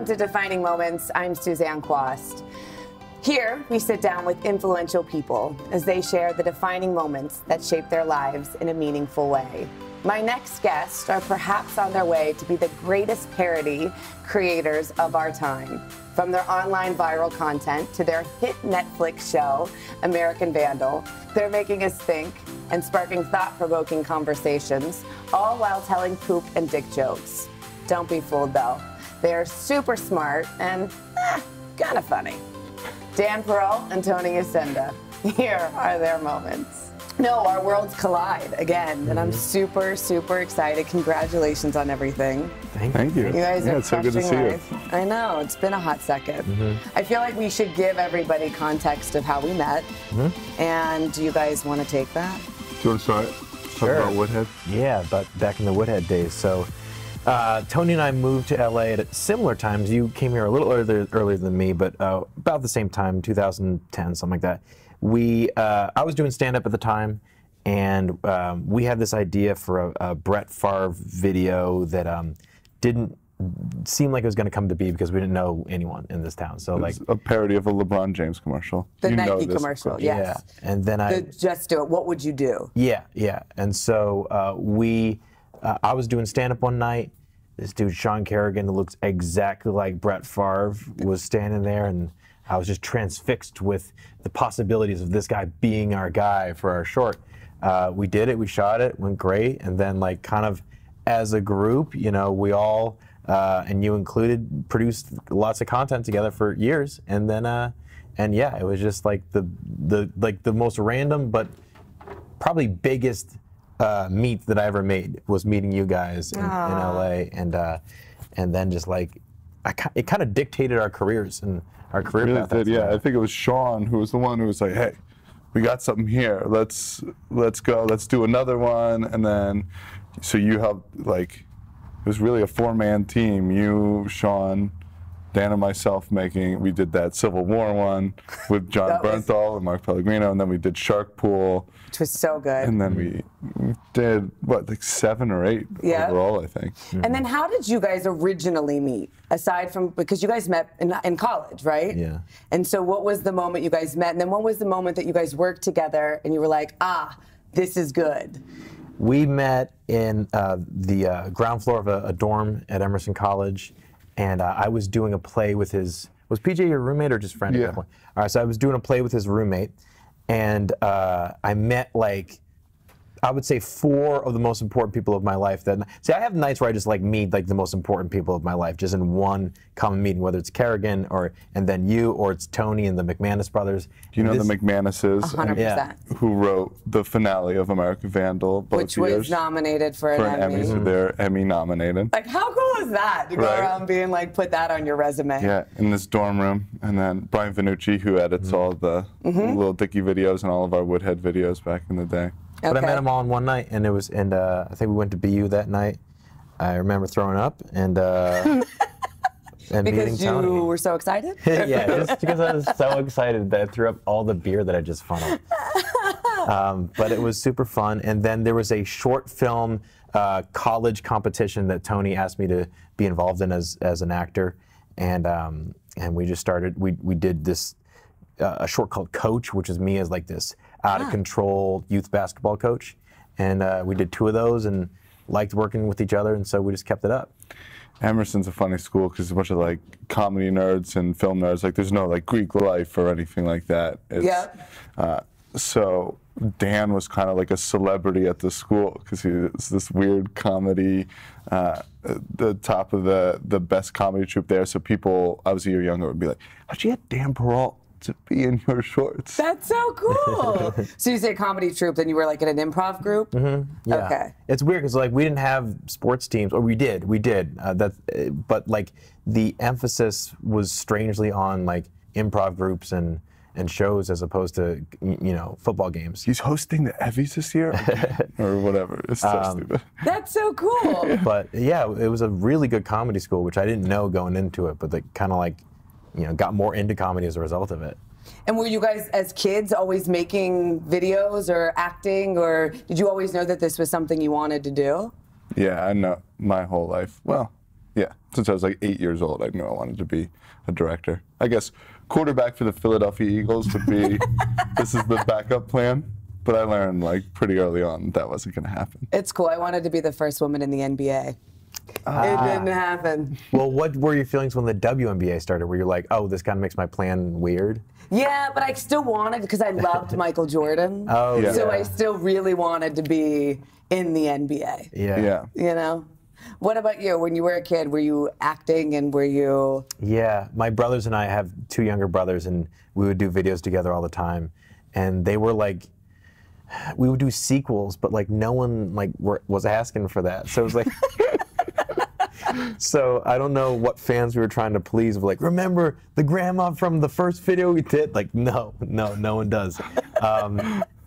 to Defining Moments. I'm Suzanne Quast. Here, we sit down with influential people as they share the defining moments that shape their lives in a meaningful way. My next guests are perhaps on their way to be the greatest parody creators of our time. From their online viral content to their hit Netflix show, American Vandal, they're making us think and sparking thought-provoking conversations, all while telling poop and dick jokes. Don't be fooled, though. They are super smart and kind of funny. Dan Perrault and Tony Yacenda. Here are their moments. No, our worlds collide again, and I'm super, super excited. Congratulations on everything. Thank you. You guys are it's so good to see life. you. I know, it's been a hot second. I feel like we should give everybody context of how we met. And do you guys want to take that? Do you want to start? Sure. Talk about Woodhead? Yeah, but back in the Woodhead days. So Tony and I moved to LA at similar times. You came here a little earlier than me, but about the same time, 2010, something like that. I was doing stand-up at the time, and we had this idea for a Brett Favre video that didn't seem like it was going to come to be because we didn't know anyone in this town. So It's a parody of a LeBron James commercial. The Nike commercial, yes. Yeah, and then Just Do It. What would you do? Yeah. And so I was doing stand-up one night. This dude, Sean Kerrigan, who looks exactly like Brett Favre, was standing there, and I was just transfixed with the possibilities of this guy being our guy for our short. We did it, we shot it, went great, and then like kind of as a group, you know, we all, and you included, produced lots of content together for years, and then, and yeah, it was just like the most random but probably biggest meet that I ever made was meeting you guys in LA, and then just like it kind of dictated our careers and our career path. Did, yeah. I think it was Sean who was the one who was like, "Hey, we got something here. Let's go. Let's do another one." And then, so you helped. Like, it was really a four-man team. You, Sean, Dan, and myself making. We did that Civil War one with John Bernthal and Mark Pellegrino, and then we did Shark Pool, which was so good. and then we did what, like 7 or 8 overall, I think. And then how did you guys originally meet? Aside from, because you guys met in college, right? Yeah. And so what was the moment you guys met? And then what was the moment that you guys worked together and you were like, this is good? We met in the ground floor of a dorm at Emerson College, and I was doing a play with his, was PJ your roommate or just friend at that point? All right, so I was doing a play with his roommate, and I met like, I would say 4 of the most important people of my life. See, I have nights where I just like meet like the most important people of my life, just in one common meeting, whether it's Kerrigan and then you, or it's Tony and the McManus brothers. Do you know the McManuses? 100%. Yeah. Who wrote the finale of American Vandal, both Which was years, nominated for an Emmy. So they're Emmy nominated. Like, how cool is that to go around being like, put that on your resume? Yeah, in this dorm room. And then Brian Vanucci, who edits all the Little Dicky videos and all of our Woodhead videos back in the day. But I met them all in one night, and I think we went to BU that night. I remember throwing up and meeting Tony. Because you were so excited? Yeah, just because I was so excited that I threw up all the beer that I just funneled. But it was super fun. And then there was a short film college competition that Tony asked me to be involved in as an actor, and we just started. We did this a short called Coach, which is me as like this out of control youth basketball coach, and we did 2 of those and liked working with each other, and so we just kept it up. Emerson's a funny school because it's a bunch of like comedy nerds and film nerds. Like there's no like Greek life or anything like that. So Dan was kind of like a celebrity at the school because he was this weird comedy, the top of the best comedy troupe there. So people, I was a year younger, would be like, "How'd you get Dan Perrault to be in your shorts?" That's so cool. So you say comedy troupe, then you were like in an improv group? Yeah. Okay. It's weird because like we didn't have sports teams, or we did. But like the emphasis was strangely on like improv groups and shows as opposed to football games. He's hosting the Evvies this year, or whatever. It's so stupid. That's so cool. But yeah, it was a really good comedy school, which I didn't know going into it, but they kind of like, got more into comedy as a result of it. And were you guys, as kids, always making videos or acting, or did you always know that this was something you wanted to do? Yeah, I know my whole life. Well, Yeah, since I was like 8 years old, I knew I wanted to be a director. I guess quarterback for the Philadelphia Eagles would be, this is the backup plan. But I learned like pretty early on that wasn't going to happen. It's cool. I wanted to be the first woman in the NBA. It didn't happen. Well, what were your feelings when the WNBA started? Were you like, oh, this kind of makes my plan weird? Yeah, but I still wanted, because I loved Michael Jordan. Oh, yeah. So I still really wanted to be in the NBA. Yeah. You know? What about you? When you were a kid, were you acting and were you... Yeah, my brothers and I have 2 younger brothers, and we would do videos together all the time. And they were like, we would do sequels, but like no one like was asking for that. So it was like... So I don't know what fans we were trying to please. Like, remember the grandma from the first video we did? Like, no one does.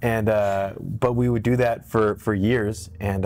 But we would do that for years, and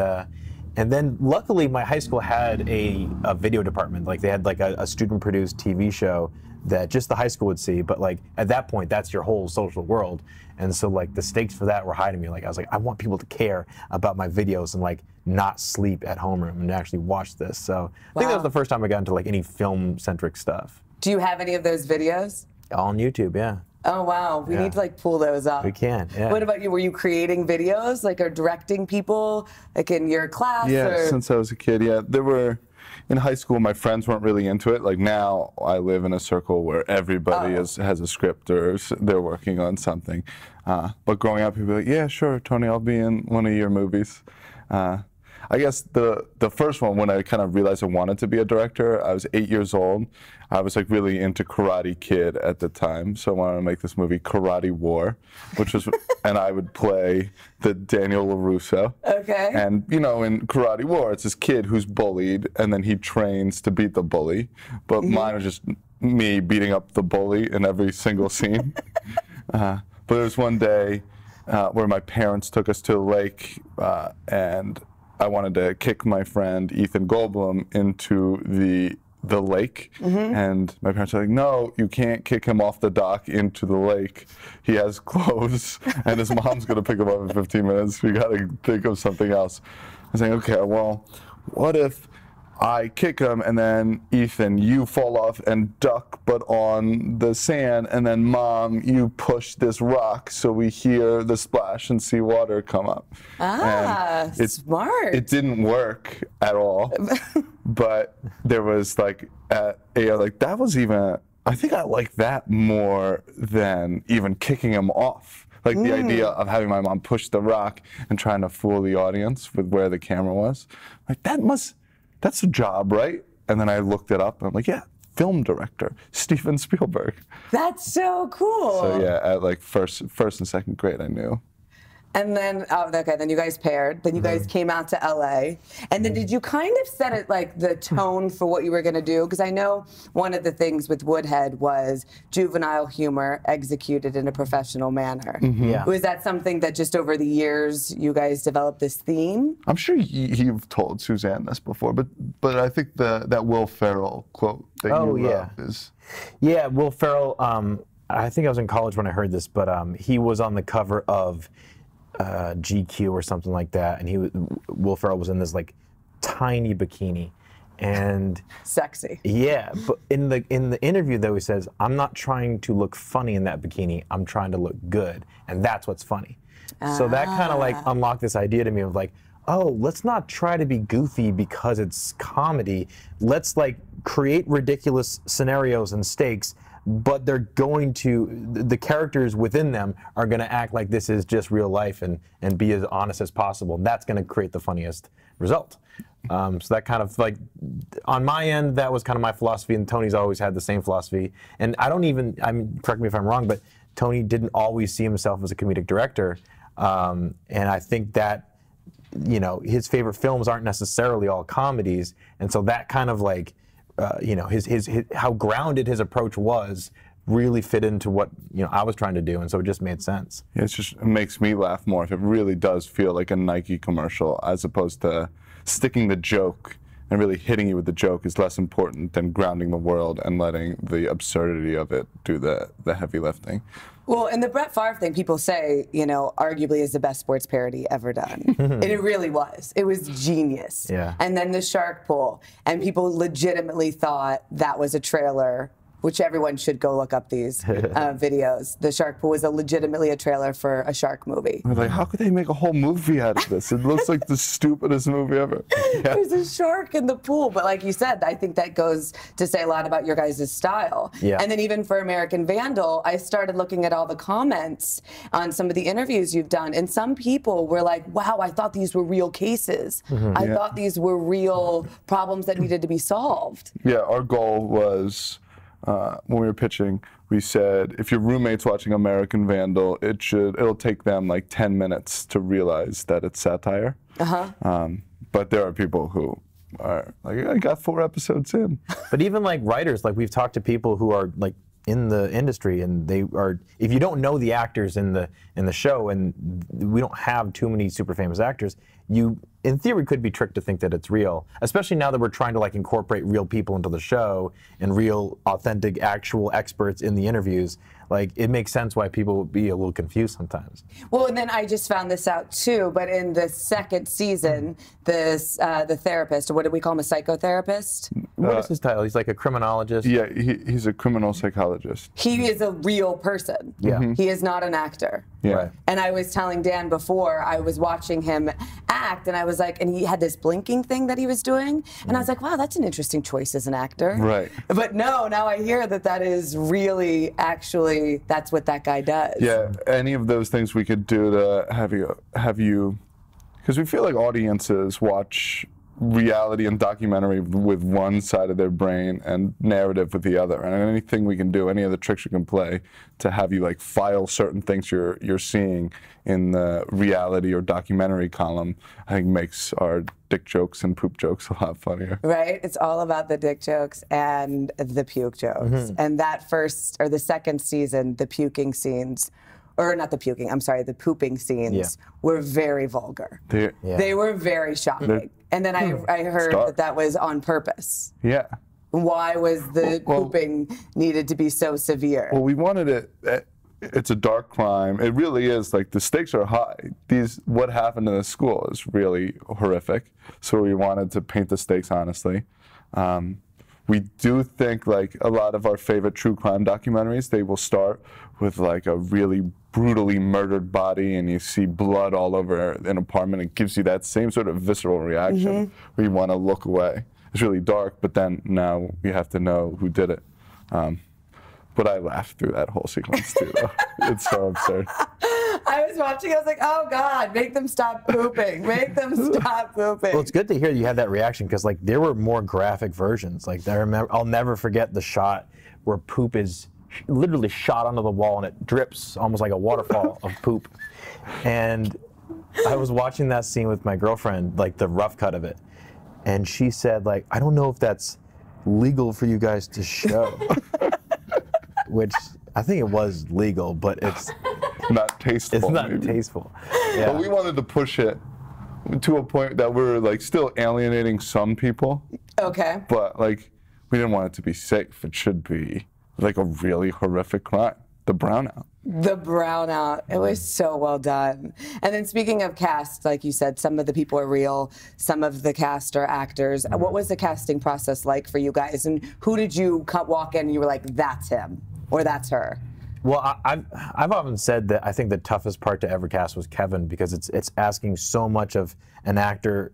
then luckily my high school had a video department. Like they had like a student-produced TV show that just the high school would see. But like at that point, that's your whole social world. And so like the stakes for that were high to me. Like I was like, I want people to care about my videos and like not sleep at homeroom and actually watch this. So I think that was the first time I got into like any film-centric stuff. Do you have any of those videos? All on YouTube, yeah. Oh wow, we need to like pull those up. We can, yeah. What about you? Were you creating videos, like, or directing people, like in your class? Yeah, or? since I was a kid, yeah. There were, in high school, my friends weren't really into it. Like now, I live in a circle where everybody has a script or they're working on something. But growing up, people were like, yeah, sure, Tony, I'll be in one of your movies. I guess the first one, when I kind of realized I wanted to be a director, I was 8 years old. I was like really into Karate Kid at the time, so I wanted to make this movie Karate War, which was, and I would play the Daniel LaRusso. Okay. And you know, in Karate War, it's this kid who's bullied, and then he trains to beat the bully. But mine was just me beating up the bully in every single scene. But there was one day where my parents took us to the lake, and I wanted to kick my friend Ethan Goldblum into the lake, and my parents were like, no, you can't kick him off the dock into the lake. He has clothes, and his mom's going to pick him up in 15 minutes. We got to think of something else. I was like, okay, well, what if I kick him, and then Ethan, you fall off and duck, but on the sand, and then Mom, you push this rock so we hear the splash and see water come up. And smart. It didn't work at all, but there was like, that was even, I think I like that more than even kicking him off. Like the idea of having my mom push the rock and trying to fool the audience with where the camera was. Like that's a job, right? And then I looked it up, and I'm like, yeah, film director, Steven Spielberg. That's so cool. So yeah, at like first and second grade, I knew. And then, then you guys paired. Then you guys came out to LA. And then did you kind of set it like the tone for what you were going to do? Because I know one of the things with Woodhead was juvenile humor executed in a professional manner. Yeah. Was that something that just over the years you guys developed this theme? I'm sure you've told Suzanne this before, but I think that Will Ferrell quote that you love is. Yeah, Will Ferrell, I think I was in college when I heard this, but he was on the cover of GQ or something like that, and Will Ferrell was in this like tiny bikini, and sexy. Yeah, but in the interview though, he says, "I'm not trying to look funny in that bikini. I'm trying to look good, and that's what's funny." So that kind of like unlocked this idea to me of like, oh, let's not try to be goofy because it's comedy. Let's like create ridiculous scenarios and stakes, but they're going to, the characters within them are going to act like this is just real life and be as honest as possible. And that's going to create the funniest result. So that kind of like, on my end, that was kind of my philosophy, and Tony's always had the same philosophy. And I mean, correct me if I'm wrong, but Tony didn't always see himself as a comedic director. And I think that, you know, his favorite films aren't necessarily all comedies. And so that kind of like, you know, his how grounded his approach was really fit into what, you know, I was trying to do, and so it just made sense. Yeah, it makes me laugh more if it really does feel like a Nike commercial as opposed to sticking the joke and really hitting you with the joke is less important than grounding the world and letting the absurdity of it do the heavy lifting. Well, and the Brett Favre thing, people say, you know, arguably is the best sports parody ever done. And it really was. It was genius. Yeah. And then the shark pool, and people legitimately thought that was a trailer, which everyone should go look up these videos. The shark pool was legitimately a trailer for a shark movie. We're like, how could they make a whole movie out of this? It looks like the stupidest movie ever. Yeah. There's a shark in the pool, but like you said, I think that goes to say a lot about your guys' style. Yeah. And then even for American Vandal, I started looking at all the comments on some of the interviews you've done, and some people were like, wow, I thought these were real cases. I thought these were real problems that needed to be solved. Yeah, our goal was, when we were pitching, we said, if your roommate's watching American Vandal, it'll take them like 10 minutes to realize that it's satire. But there are people who are like, I got 4 episodes in. But even like writers, like we've talked to people who are like in the industry, and they are, if you don't know the actors in the show, and we don't have too many super famous actors, you in theory could be tricked to think that it's real, especially now that we're trying to like incorporate real people into the show and real authentic actual experts in the interviews. Like, it makes sense why people would be a little confused sometimes. Well, and then I just found this out too, but in the second season, this the therapist, or what do we call him, a psychotherapist? What is his title? He's like a criminologist? Yeah, he's a criminal psychologist. He is a real person. Yeah. He is not an actor. Yeah. Right. And I was telling Dan before, I was watching him act, and I was like, and he had this blinking thing that he was doing, and I was like, wow, that's an interesting choice as an actor. Right. But no, now I hear that that is really, actually, that's what that guy does. Yeah, any of those things we could do to have you, because we feel like audiences watch reality and documentary with one side of their brain and narrative with the other, and anything we can do, any of the tricks you can play to have you like file certain things you're seeing in the reality or documentary column, I think makes our dick jokes and poop jokes a lot funnier. Right? It's all about the dick jokes and the puke jokes. And that first, or the second season, the puking scenes, or not the puking, I'm sorry, the pooping scenes were very vulgar. They were very shocking. And then I heard that was on purpose. Yeah. Why was the pooping needed to be so severe? Well, we wanted it. It's a dark crime. It really is. Like, the stakes are high. What happened in the school is really horrific. So we wanted to paint the stakes honestly. We do think, like, a lot of our favorite true crime documentaries, they will start with like a really brutally murdered body, and you see blood all over an apartment. It gives you that same sort of visceral reaction where you want to look away. It's really dark, but then now we have to know who did it. But I laughed through that whole sequence too, though. It's so absurd. I was watching, I was like, oh God, make them stop pooping. Make them stop pooping. Well, it's good to hear you had that reaction, because like there were more graphic versions. Like, I'll never forget the shot where poop is literally shot onto the wall and it drips almost like a waterfall of poop. And I was watching that scene with my girlfriend, like the rough cut of it, and she said, like, I don't know if that's legal for you guys to show. Which I think it was legal, but it's not tasteful. It's not tasteful. Yeah. But we wanted to push it to a point that we're like still alienating some people. Okay. But like, we didn't want it to be safe. It should be like a really horrific crime. The brownout. The brownout. It was so well done. And then speaking of cast, like you said, some of the people are real, some of the cast are actors. What was the casting process like for you guys? And who did you walk in and you were like, that's him or that's her? Well, I've often said that I think the toughest part to ever cast was Kevin, because it's asking so much of an actor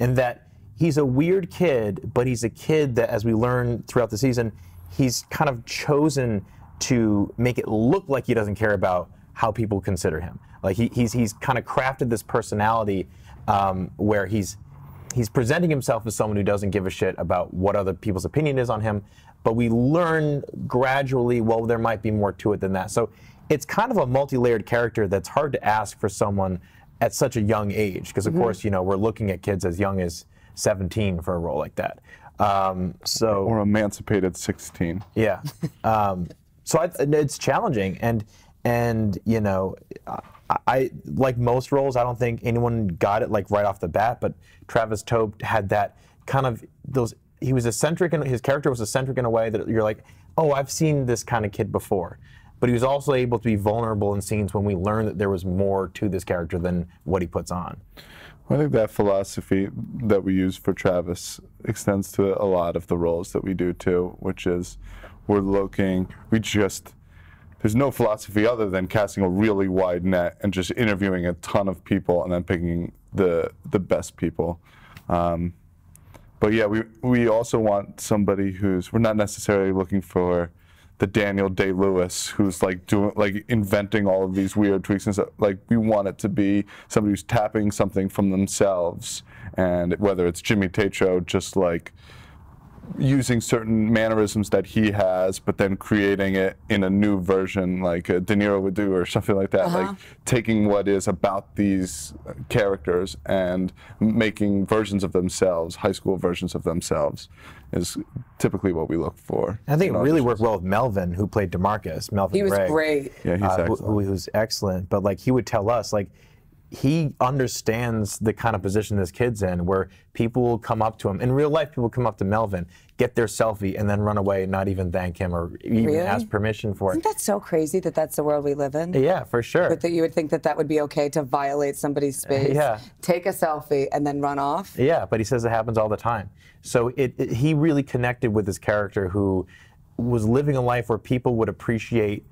in that he's a weird kid, but he's a kid that, as we learn throughout the season, he's kind of chosen to make it look like he doesn't care about how people consider him. Like he's kind of crafted this personality where he's presenting himself as someone who doesn't give a shit about what other people's opinion is on him, but we learn gradually, well, there might be more to it than that. So it's kind of a multi-layered character that's hard to ask for someone at such a young age, because of course, you know, we're looking at kids as young as 17 for a role like that. Or emancipated 16. Yeah. So it's challenging, and you know, I like most roles, I don't think anyone got it like right off the bat, but Travis Tope had that kind of those. He was eccentric, and his character was eccentric in a way that you're like, oh, I've seen this kind of kid before. But he was also able to be vulnerable in scenes when we learned that there was more to this character than what he puts on. I think that philosophy that we use for Travis extends to a lot of the roles that we do too, which is there's no philosophy other than casting a really wide net and just interviewing a ton of people and then picking the best people. But yeah, we also want somebody we're not necessarily looking for the Daniel Day-Lewis who's inventing all of these weird tweaks and stuff. Like, we want it to be somebody who's tapping something from themselves, and whether it's Jimmy Tatro just like using certain mannerisms that he has, but then creating it in a new version like De Niro would do or something like that. Like taking what is about these characters and making versions of themselves, high school versions of themselves, is typically what we look for. I think it really worked well with Melvin, who played DeMarcus. Melvin He was Gregg, great. Yeah, he's excellent. who was excellent. But like, he would tell us, like, he understands the kind of position this kid's in, where people will come up to him. In real life, people come up to Melvin, get their selfie, and then run away and not even thank him or even ask permission for it. Isn't that so crazy that that's the world we live in? Yeah, for sure. But that you would think that that would be okay to violate somebody's space, take a selfie, and then run off? Yeah, but he says it happens all the time. So he really connected with this character who was living a life where people would appreciate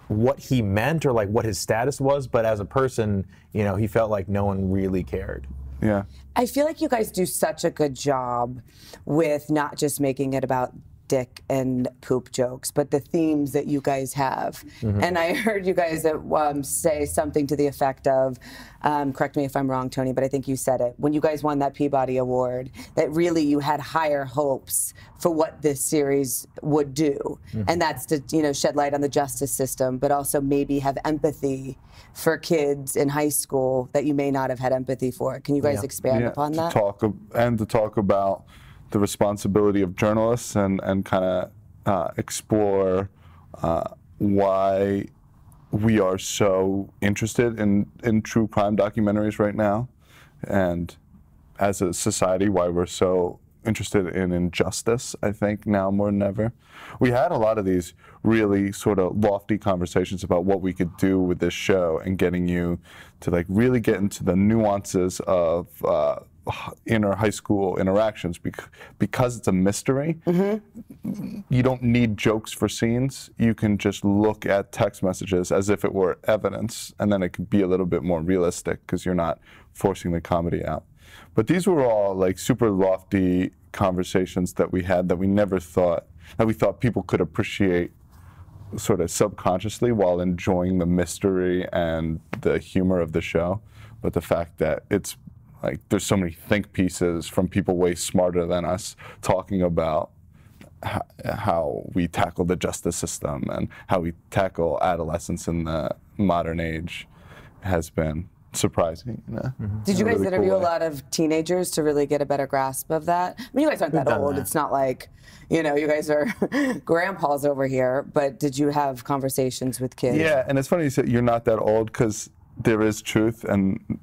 what he meant or like what his status was, but as a person, you know, he felt like no one really cared. Yeah. I feel like you guys do such a good job with not just making it about dick and poop jokes, but the themes that you guys have. And I heard you guys say something to the effect of, correct me if I'm wrong, Tony, but I think you said it, when you guys won that Peabody Award, that really you had higher hopes for what this series would do. And that's to, you know, shed light on the justice system, but also maybe have empathy for kids in high school that you may not have had empathy for. Can you guys expand upon that? To talk about the responsibility of journalists and kind of explore why we are so interested in true crime documentaries right now, and as a society why we're so interested in injustice, I think, now more than ever. We had a lot of these really sort of lofty conversations about what we could do with this show and getting you to like really get into the nuances of inner high school interactions, because it's a mystery. You don't need jokes for scenes. You can just look at text messages as if it were evidence, and then it can be a little bit more realistic because you're not forcing the comedy out. But these were all like super lofty conversations that we had that we never thought, that we thought people could appreciate sort of subconsciously while enjoying the mystery and the humor of the show. But the fact that it's like there's so many think pieces from people way smarter than us talking about how we tackle the justice system and how we tackle adolescence in the modern age has been surprising. You know? Did you guys interview a lot of teenagers to really get a better grasp of that? I mean, you guys aren't that old. It's not like, you know, you guys are grandpas over here, but did you have conversations with kids? Yeah, and it's funny you said you're not that old, because there is truth, and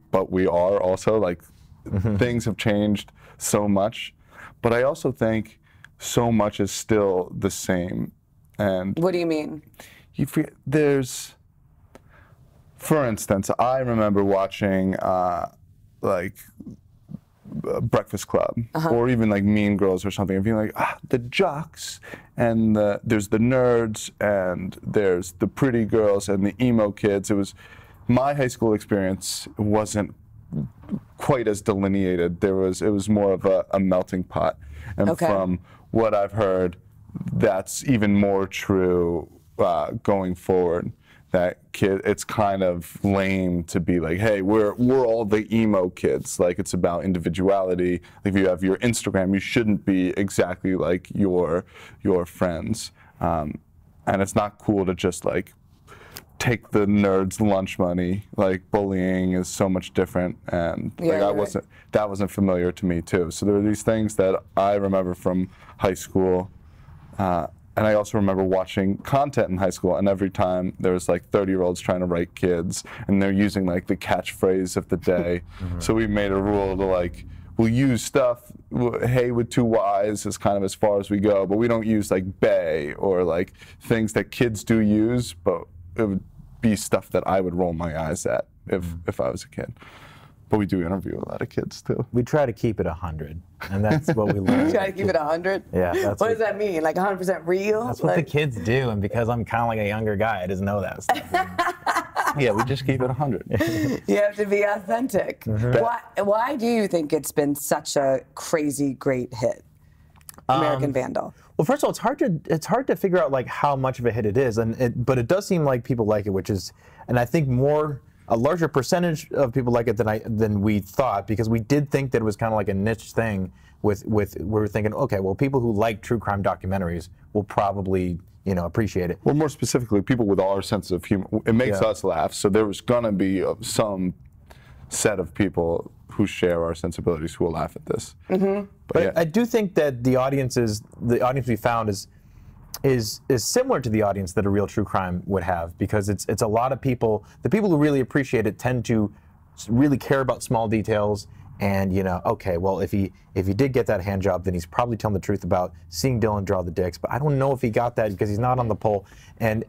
but we are also, like, things have changed so much. But I also think so much is still the same. And what do you mean? There's, for instance, I remember watching like Breakfast Club or even like Mean Girls or something, and being like, the jocks, and there's the nerds, and there's the pretty girls and the emo kids. It was, my high school experience wasn't quite as delineated. It was more of a melting pot. And from what I've heard, that's even more true going forward. That it's kind of lame to be like, hey, we're all the emo kids. Like, it's about individuality. If you have your Instagram, you shouldn't be exactly like your friends. And it's not cool to just like take the nerds' lunch money. Like, bullying is so much different, and that wasn't familiar to me too. So there were these things that I remember from high school. And I also remember watching content in high school, and every time there was like 30-year-olds trying to write kids, and they're using like the catchphrase of the day. So we made a rule to like, we'll use stuff. Hey with 2 Y's is kind of as far as we go, but we don't use like bay or like things that kids do use, but it would be stuff that I would roll my eyes at if I was a kid. But we do interview a lot of kids too. We try to keep it 100, and that's what we learn. You try to keep it 100? Yeah. That's what does that mean? Like 100% real? That's what the kids do, and because I'm kind of like a younger guy, I just know that stuff. Yeah, we just keep it 100. You have to be authentic. Why do you think it's been such a crazy great hit, American Vandal? Well, first of all, it's hard to figure out like how much of a hit it is, but it does seem like people like it, which is, and I think a larger percentage of people like it than we thought, because we did think that it was kind of like a niche thing. We were thinking, okay, well, people who like true crime documentaries will probably appreciate it. Well, more specifically, people with our sense of humor. It makes us laugh, so there was gonna be some set of people who share our sensibilities who will laugh at this. Mm-hmm. But I do think that the audience we found is similar to the audience that a real true crime would have, because it's a lot of people. The people who really appreciate it tend to really care about small details, and okay, well, if he did get that hand job, then he's probably telling the truth about seeing Dylan draw the dicks. But I don't know if he got that because he's not on the poll, and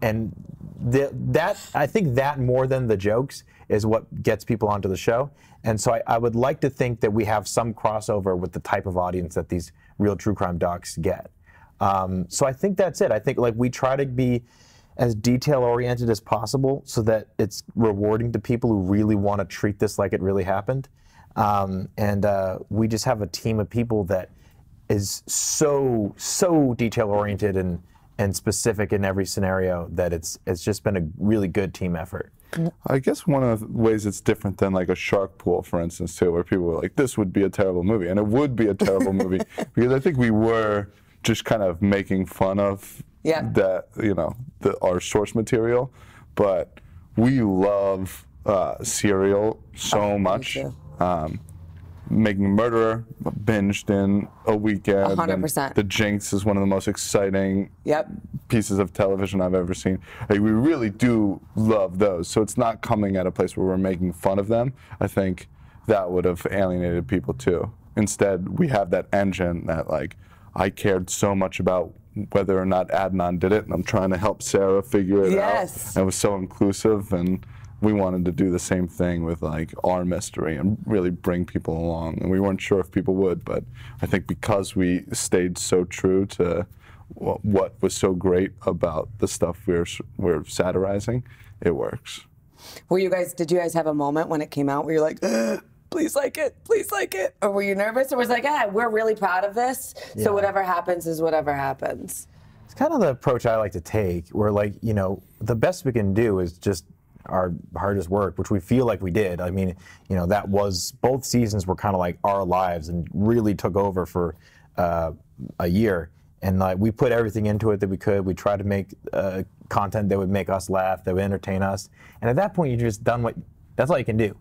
that I think that more than the jokes is what gets people onto the show. And so I would like to think that we have some crossover with the type of audience that these real true crime docs get. So I think that's it. I think like we try to be as detail-oriented as possible so that it's rewarding to people who really want to treat this like it really happened. And we just have a team of people that is so detail-oriented and specific in every scenario that it's just been a really good team effort. I guess one of the ways it's different than like a Shark Pool, for instance, too, where people were like, this would be a terrible movie. And it would be a terrible movie because I think we were just kind of making fun of that, our source material. But we love Serial so much. Making a Murderer, binged in a weekend. 100%. The Jinx is one of the most exciting pieces of television I've ever seen. Like, we really do love those. So it's not coming at a place where we're making fun of them. I think that would have alienated people too. Instead, we have that engine that, like, I cared so much about whether or not Adnan did it, and I'm trying to help Sarah figure it out. And it was so inclusive, and we wanted to do the same thing with like our mystery and really bring people along. And we weren't sure if people would, but I think because we stayed so true to what was so great about the stuff we're satirizing, it works. Did you guys have a moment when it came out where you're like, please like it? Or were you nervous? Or was it like, we're really proud of this, so whatever happens is whatever happens? It's kind of the approach I like to take, where like, the best we can do is just our hardest work, which we feel like we did. I mean, that was, both seasons were kind of like our lives and really took over for a year. And like, we put everything into it that we could. We tried to make content that would make us laugh, that would entertain us. And at that point, you just done that's all you can do.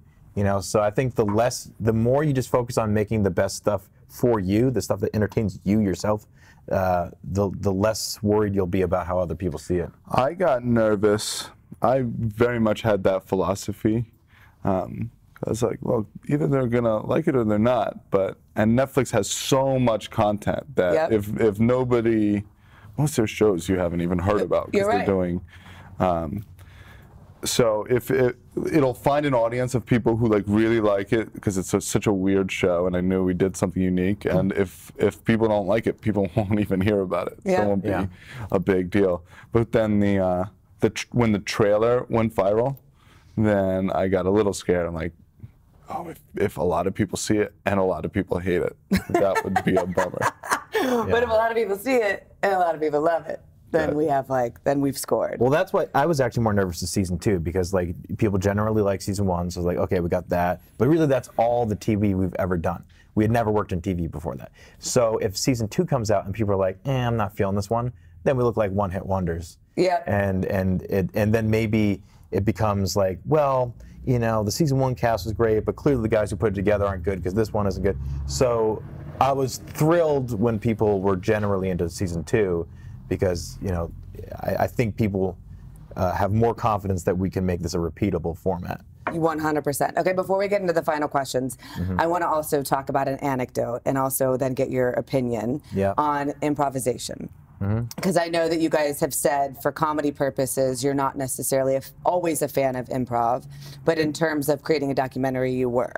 So I think the more you just focus on making the best stuff for you, the stuff that entertains you yourself, the less worried you'll be about how other people see it. I got nervous. I very much had that philosophy. I was like, well, either they're gonna like it or they're not. And Netflix has so much content that if nobody, most of their shows you haven't even heard about because they're doing. So if it'll find an audience of people who like really like it because it's such a weird show, and I knew we did something unique. And if people don't like it, people won't even hear about it. So it won't be a big deal. But then when the trailer went viral, then I got a little scared. I'm like, oh, if a lot of people see it and a lot of people hate it, that would be a bummer. But if a lot of people see it and a lot of people love it, then then we've scored. Well, that's what I was actually more nervous to season 2, because like people generally like season 1, so I was like, okay, we got that. But really, that's all the TV we've ever done. We had never worked in TV before that. So if season 2 comes out and people are like, I'm not feeling this one, then we look like one-hit wonders. Yeah. And then maybe it becomes like, well, the season 1 cast was great, but clearly the guys who put it together aren't good because this one isn't good. So I was thrilled when people were generally into season 2, because I think people have more confidence that we can make this a repeatable format. 100%. Okay, before we get into the final questions, I want to also talk about an anecdote and also then get your opinion on improvisation. Because I know that you guys have said for comedy purposes, you're not necessarily always a fan of improv, but in terms of creating a documentary, you were.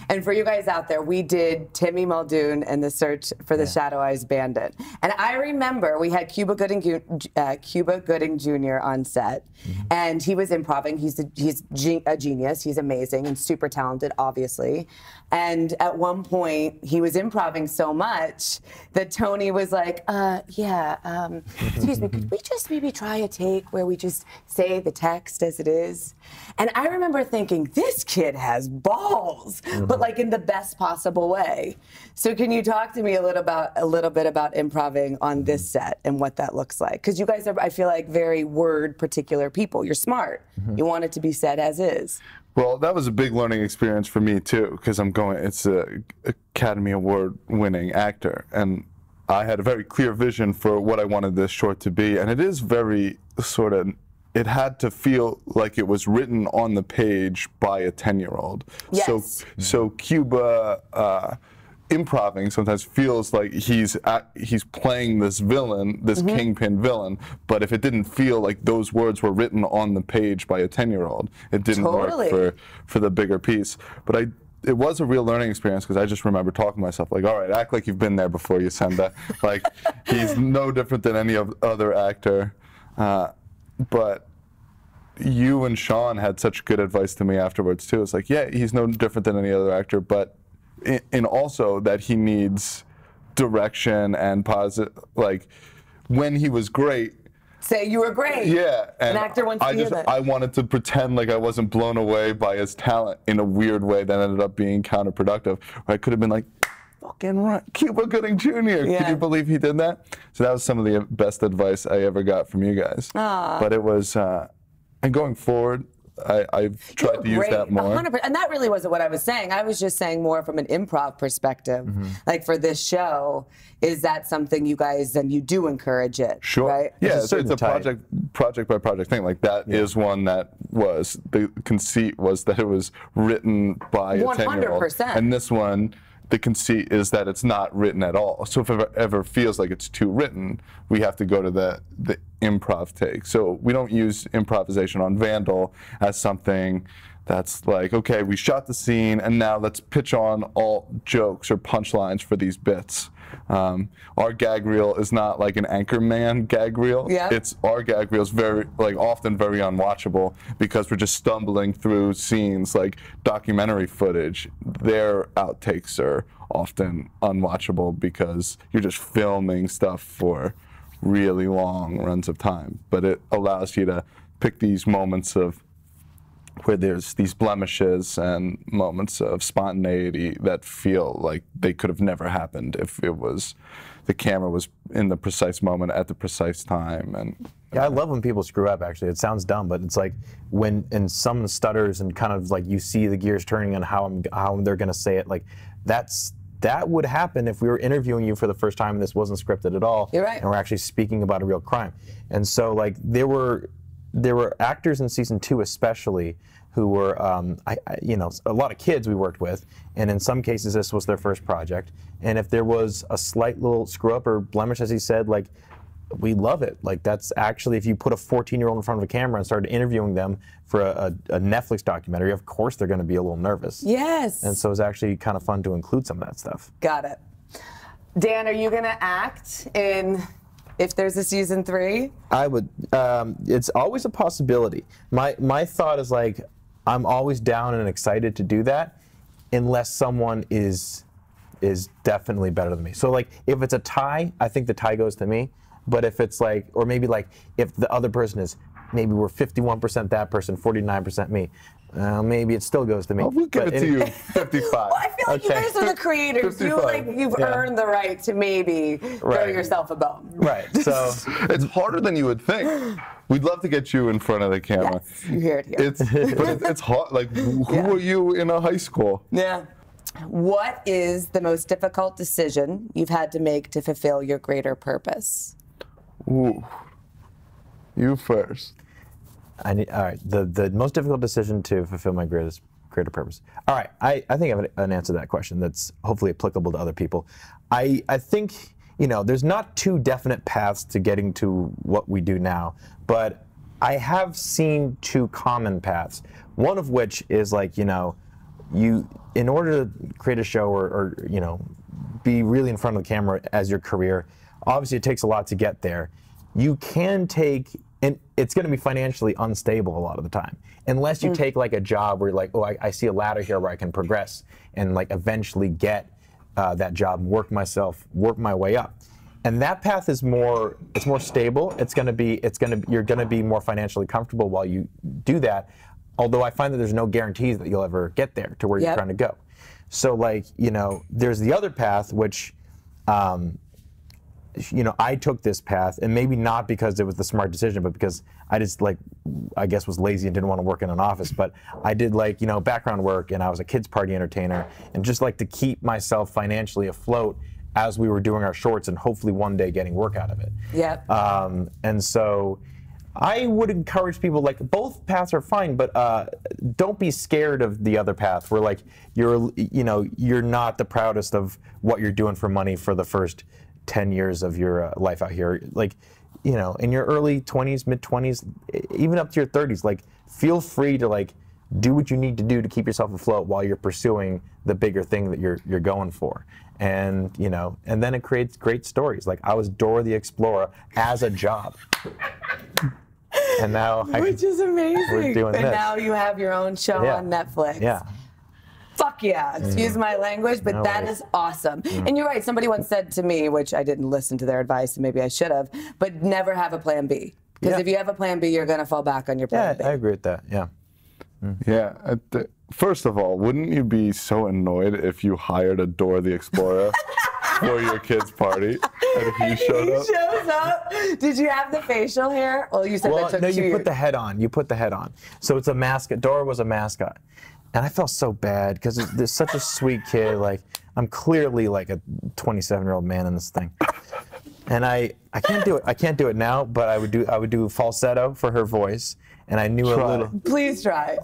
And for you guys out there, we did Timmy Muldoon and the Search for the Shadow Eyes Bandit. And I remember we had Cuba Gooding Jr. on set, and he was improving. He's a genius. He's amazing and super talented, obviously. And at one point, he was improving so much that Tony was like, excuse me, could we just maybe try a take where we just say the text as it is? And I remember thinking, this kid has balls, but like in the best possible way. So can you talk to me a little bit about improving on this set and what that looks like? Because you guys are, I feel like, very word particular people. You're smart. You want it to be said as is. Well, that was a big learning experience for me too, because it's a Academy Award winning actor, and I had a very clear vision for what I wanted this short to be, and it is very sort of, it had to feel like it was written on the page by a 10-year-old. Yes. So Cuba improving sometimes feels like he's playing this villain, this kingpin villain, but if it didn't feel like those words were written on the page by a 10-year-old, it didn't work for the bigger piece. But it was a real learning experience, because I just remember talking to myself, like, all right, act like you've been there before, Yacenda. Like, he's no different than any other actor. But you and Sean had such good advice to me afterwards, too. It's like, yeah, he's no different than any other actor, but in also that he needs direction and positive, like, when he was great, say you were great. Yeah, and an actor wants to hear that. I wanted to pretend like I wasn't blown away by his talent in a weird way that ended up being counterproductive. Or I could have been like, fucking right, Cuba Gooding Jr. Can you believe he did that? So that was some of the best advice I ever got from you guys. But it was, and going forward, I've tried to use that more. 100%. And that really wasn't what I was saying. I was just saying more from an improv perspective. Like for this show, is that something you guys, and you do encourage it, right? Yeah, it's a project by project thing. Like that is one that was, the conceit was that it was written by a 10-year-old. 100%. And this one, the conceit is that it's not written at all. So if it ever feels like it's too written, we have to go to the improv take. So we don't use improvisation on Vandal as something that's like, okay, we shot the scene and now let's pitch on all jokes or punchlines for these bits. Our gag reel is not like an Anchorman gag reel. Our gag reel is very, like, often very unwatchable, because we're just stumbling through scenes like documentary footage. Their outtakes are often unwatchable because you're just filming stuff for really long runs of time. But it allows you to pick these moments of where there's these blemishes and moments of spontaneity that feel like they could have never happened if it was, the camera was in the precise moment at the precise time. And yeah, I love when people screw up, actually. It sounds dumb, but it's like when in some stutters and kind of like you see the gears turning on how they're gonna say it, like that would happen if we were interviewing you for the first time and this wasn't scripted at all. You're right. And we're actually speaking about a real crime. And so like there were actors in season 2 especially who were, you know, a lot of kids we worked with, and in some cases this was their first project. And if there was a slight little screw up or blemish, as he said, like, we love it. Like, that's actually, if you put a 14-year-old in front of a camera and started interviewing them for a Netflix documentary, of course they're going to be a little nervous. Yes. And so it's actually kind of fun to include some of that stuff. Got it. Dan, are you going to act in, if there's a season 3? I would. It's always a possibility. My thought is, like, I'm always down and excited to do that, unless someone is definitely better than me. So like, if it's a tie, I think the tie goes to me. But if it's like, or maybe like, if the other person is, maybe we're 51% that person, 49% me, maybe it still goes to me. We'll give it to you 55. Well, I feel like you guys are the creators. You like, you've earned the right to maybe throw yourself a bone. Right. So it's harder than you would think. We'd love to get you in front of the camera. Yes, you hear it here. But it's hard. Like, who were you in a high school? Yeah. What is the most difficult decision you've had to make to fulfill your greater purpose? Ooh. You first. All right, the most difficult decision to fulfill my greater purpose. All right, I think I have an answer to that question that's hopefully applicable to other people. I think, there's not two definite paths to getting to what we do now, but I have seen two common paths. One of which is like, in order to create a show or be really in front of the camera as your career, obviously it takes a lot to get there. You can take, and it's going to be financially unstable a lot of the time, unless you take like a job where you're like, oh, I see a ladder here where I can progress and like eventually get that job, work my way up. And that path is more stable. You're going to be more financially comfortable while you do that. Although I find that there's no guarantees that you'll ever get there to where you're trying to go. So like, there's the other path, which, I took this path, and maybe not because it was the smart decision, but because I just I guess was lazy and didn't want to work in an office. But I did background work, and I was a kids party entertainer, and just to keep myself financially afloat as we were doing our shorts, and hopefully one day getting work out of it. Yep. And so I would encourage people, both paths are fine, but don't be scared of the other path where you're not the proudest of what you're doing for money for the first 10 years of your life out here. In your early 20s, mid 20s, even up to your 30s, feel free to do what you need to do to keep yourself afloat while you're pursuing the bigger thing that you're going for. And and then it creates great stories. I was Dora the Explorer as a job. And now which is amazing. We're doing this. Now you have your own show on Netflix. Yeah. Fuck yeah. Excuse my language, but that is awesome. And you're right. Somebody once said to me, which I didn't listen to their advice, and maybe I should have, but never have a plan B. Because if you have a plan B, you're going to fall back on your plan B. I agree with that. Yeah. Yeah. First of all, wouldn't you be so annoyed if you hired a Dora the Explorer for your kid's party and he showed up? He shows up. Did you have the facial hair? Well, you said that took 2 years. No, you put the head on. You put the head on. So it's a mascot. Dora was a mascot. And I felt so bad because there's such a sweet kid. I'm clearly a 27-year-old man in this thing. And I can't do it. I can't do it now, but I would do falsetto for her voice. And I knew a little. Please try.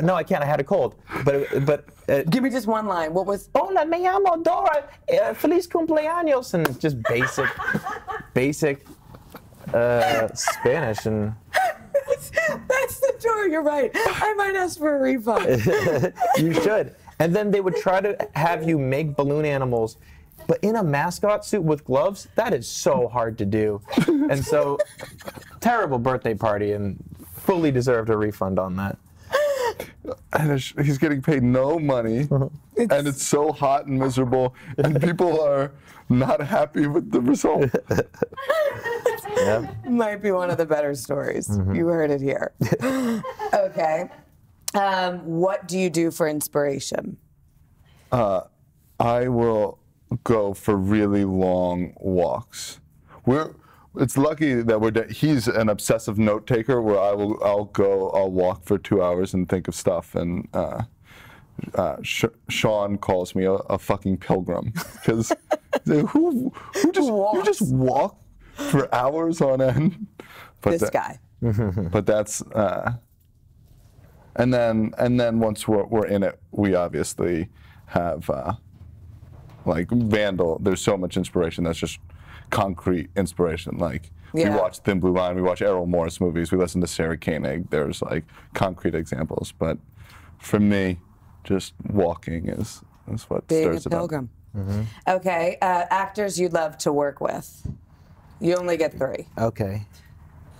No, I can't. I had a cold. But give me just one line. What was? Hola, me llamo Dora. Feliz cumpleaños, and just basic Spanish. And that's the Dora. You're right. I might ask for a refund. You should. And then they would try to have you make balloon animals, but in a mascot suit with gloves. That is so hard to do. And so, terrible birthday party, and fully deserved a refund on that. And he's getting paid no money, and it's so hot and miserable, and people are not happy with the result. Might be one of the better stories. You heard it here. Okay. What do you do for inspiration? I will go for really long walks. It's lucky that he's an obsessive note taker where I'll walk for 2 hours and think of stuff, and Sean calls me a fucking pilgrim because who just walk for hours on end. But this guy. But that's and then once we're in it, we obviously have Vandal. There's so much inspiration that's just concrete inspiration. We watch Thin Blue Line, we watch Errol Morris movies, we listen to Sarah Koenig. There's concrete examples, but for me, just walking is what stirs it up. Being a pilgrim. Okay, actors you'd love to work with. You only get 3. Okay.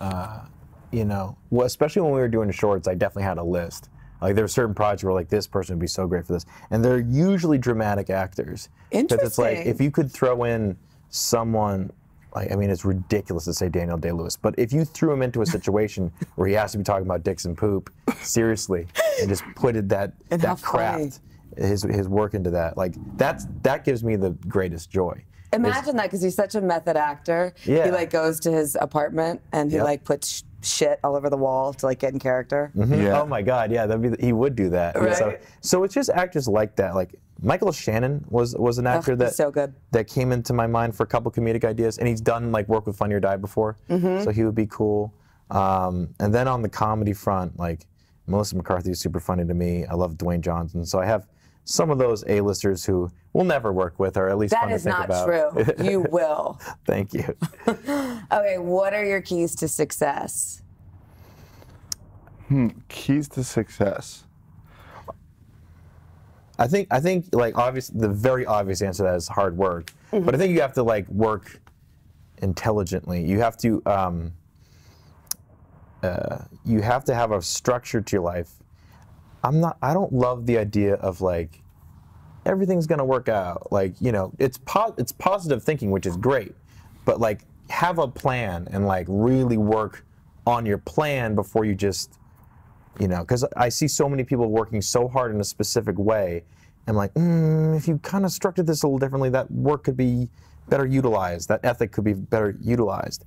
Especially when we were doing shorts, I definitely had a list. There were certain projects where this person would be so great for this, and they're usually dramatic actors. Interesting. Because it's if you could throw in someone, it's ridiculous to say Daniel Day-Lewis, but if you threw him into a situation where he has to be talking about dicks and poop, seriously, and just put that craft, his work into that, that gives me the greatest joy. Imagine that, because he's such a method actor. Yeah. He goes to his apartment and he puts shit all over the wall to get in character. Yeah. Oh my God, yeah, he would do that. Right. So it's just actors like that. Michael Shannon was an actor so good. that came into my mind for a couple comedic ideas, and he's done work with Funny or Die before, so he would be cool. And then on the comedy front, like Melissa McCarthy is super funny to me. I love Dwayne Johnson. So I have some of those A-listers who we'll never work with, or at least fun to think about. That is not true. You will. Thank you. Okay, what are your keys to success? Keys to success. I think like the very obvious answer to that is hard work. But I think you have to like work intelligently. You have to have a structure to your life. I don't love the idea of like everything's gonna work out. Like, you know, it's positive thinking, which is great, but like have a plan and like really work on your plan before you just, you know, because I see so many people working so hard in a specific way. I'm like, if you kind of structured this a little differently, that work could be better utilized. That ethic could be better utilized.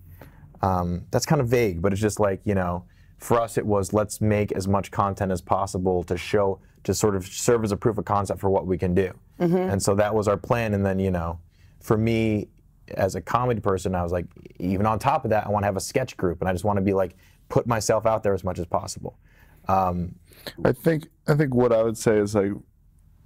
That's kind of vague, but it's just like, you know, for us it was let's make as much content as possible to sort of serve as a proof of concept for what we can do. And so that was our plan. And then, you know, for me as a comedy person, I was like, even on top of that, I want to have a sketch group, and I just want to be like, put myself out there as much as possible. I think what I would say is like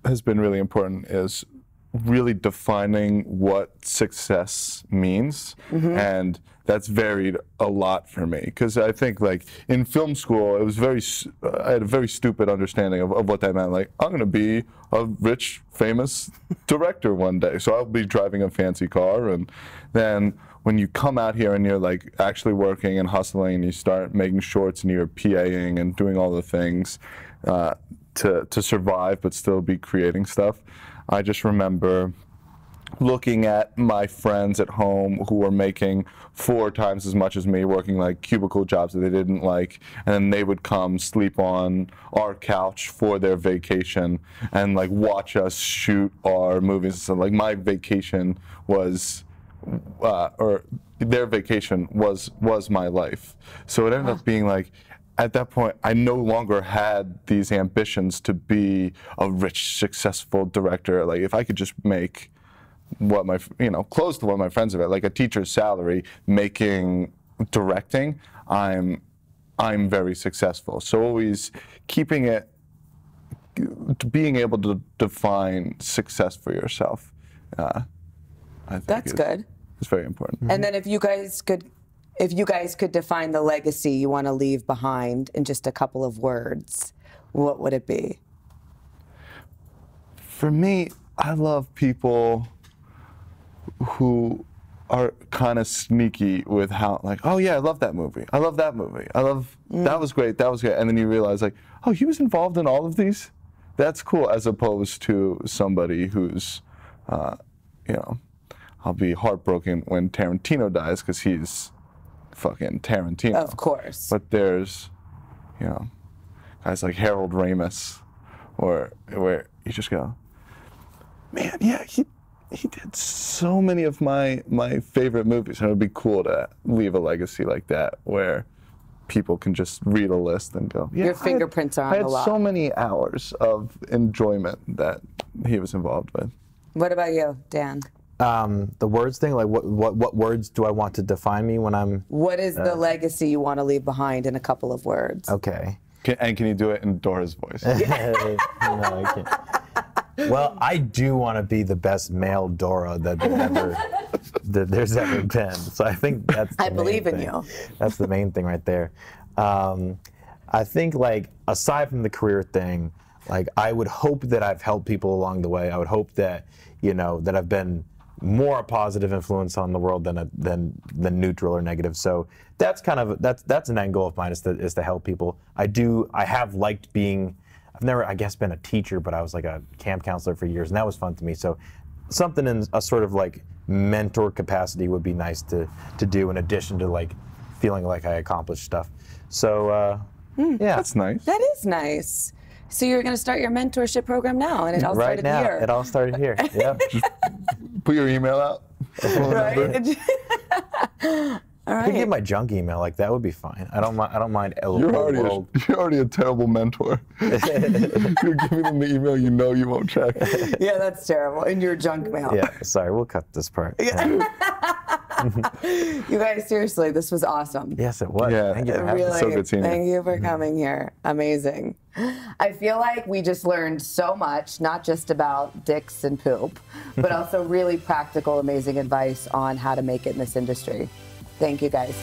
has been really important is really defining what success means, and that's varied a lot for me, because I think like in film school it was I had a very stupid understanding of what that meant. Like, I'm gonna be a rich famous director one day, so I'll be driving a fancy car. And then when you come out here and you're like actually working and hustling and you start making shorts and you're PAing and doing all the things to survive but still be creating stuff, I just remember looking at my friends at home who were making 4 times as much as me, working like cubicle jobs that they didn't like, and then they would come sleep on our couch for their vacation and like watch us shoot our movies. So like my vacation was, or their vacation was my life. So it ended up being like, at that point, I no longer had these ambitions to be a rich, successful director. Like, if I could just make what my, you know, close to what my friends are at, like a teacher's salary, making directing, I'm very successful. So always keeping it, being able to define success for yourself. I think That's good. It's very important. And then if you guys could define the legacy you want to leave behind in just a couple of words, what would it be? For me, I love people who are kind of sneaky with how, like, oh yeah, I love that movie. I love that movie. That was great, that was great. And then you realize, like, oh, he was involved in all of these? That's cool, as opposed to somebody who's, you know, I'll be heartbroken when Tarantino dies because he's fucking Tarantino. Of course. But there's, you know, guys like Harold Ramis, or where you just go, man, yeah, he did so many of my favorite movies, and it would be cool to leave a legacy like that where people can just read a list and go, yeah, your fingerprints are on the wall. I had so many hours of enjoyment that he was involved with. What about you, Dan? The words thing, like what words do I want to define me when I'm... What is the legacy you want to leave behind in a couple of words? Okay. And can you do it in Dora's voice? No, I can't. Well, I do want to be the best male Dora that there's ever been. So I think that's the I believe in thing. you. That's the main thing right there. I think, like, aside from the career thing, like, I would hope that I've helped people along the way. I would hope that, you know, that I've been more a positive influence on the world than neutral or negative. So that's kind of that's an end goal of mine, is to help people. I have liked being. I've never, I guess, been a teacher, but I was like a camp counselor for years, and that was fun to me. So something in a sort of like mentor capacity would be nice to do, in addition to like feeling like I accomplished stuff. So yeah, that's nice. That is nice. So you're going to start your mentorship program now, and it all started right now, here. It all started here. Yep. Put your email out. Right? All right. I could get my junk email. Like, that would be fine. I don't mind. You're already a terrible mentor. You're giving them the email you know you won't check. Yeah, that's terrible. In your junk mail. Yeah. Sorry, we'll cut this part. Yeah. You guys, seriously, this was awesome. Yes, it was. Yeah, Thank you for having Really, us. So good seeing you. thank you for coming here. Amazing. I feel like we just learned so much, not just about dicks and poop, but also really practical, amazing advice on how to make it in this industry. Thank you, guys.